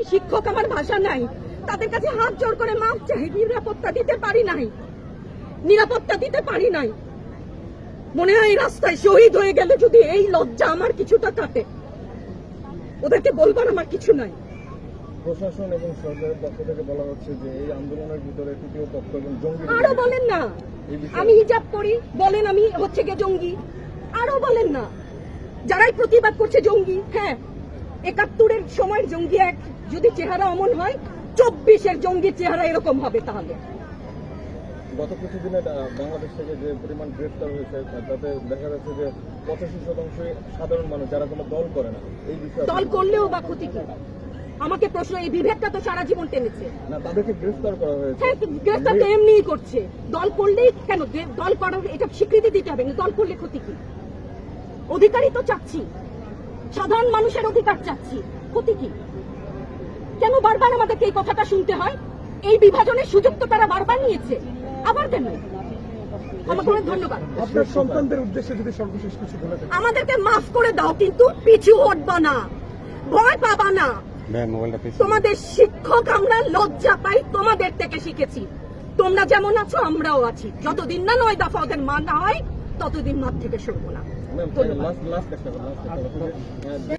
শিক্ষক, আমার ভাষা নাই, তাদের কাছে হাত জোর করে মাফ চাই। নিরাপত্তা দিতে পারি নাই, নিরাপত্তা দিতে পারি নাই। মনে হয় রাস্তায় শহীদ হয়ে গেলে যদি এই লজ্জা আমার কিছুটা কাটে, ওদেরকে বলবার আমার কিছু নাই। প্রশাসন এবং সরকারের পক্ষ থেকে বলা হচ্ছে যে এই আন্দোলনের ভিতরে তৃতীয় পক্ষ এবং জঙ্গি। আরো বলেন না, আমি হিজাব করি বলেন আমি হচ্ছে গিয়ে জঙ্গি। আরো বলেন না, যারাই প্রতিবাদ করছে জঙ্গি। হ্যাঁ, ৭১-এর সময়ের জঙ্গি এক যদি চেহারা অমন হয়, ২৪-এর জঙ্গির চেহারা এরকম হবে। তাহলে গত কিছুদিনে বাংলাদেশ থেকে যে পরিমাণ গ্রেফতার হয়েছে তাতে দেখা যাচ্ছে যে ৮৫% সাধারণ মানুষ যারা কোনো দল করে না। এই বিষয়ে দল করলেও বা ক্ষতি কি? আমাকে প্রশ্ন, এই বিভেদটা তো সারা জীবন টেনেছে না, তাদেরকে গ্রেফতার করা হয়েছে। হ্যাঁ, গ্রেফতার তো এমনিই করছে। দল করলেই কেন? দল করার এটা স্বীকৃতি দিতে হবে। দল করলে ক্ষতি কি? অধিকারই তো চাচ্ছি, সাধারণ মানুষের অধিকার চাচ্ছি, ক্ষতি কি? কেন বারবার আমাদেরকে এই কথাটা শুনতে হয়? এই বিভাজনের সুযোগ তো তারা বারবার নিয়েছে, আবার কেন? আমাকে অনেক ধন্যবাদ। আপনার সন্তানদের উদ্দেশ্যে যদি সর্বশেষ কিছু বলে দেন। আমাদেরকে মাফ করে দাও, কিন্তু পিছু হটবা না, ভয় পাবা না। তোমাদের শিক্ষক আমরা লজ্জা পাই, তোমাদের থেকে শিখেছি। তোমরা যেমন আছো আমরাও আছি। যতদিন না ৯ দফা ওদের মানা হয় ততদিন মাঠ থেকে সরবো না। ধন্যবাদ।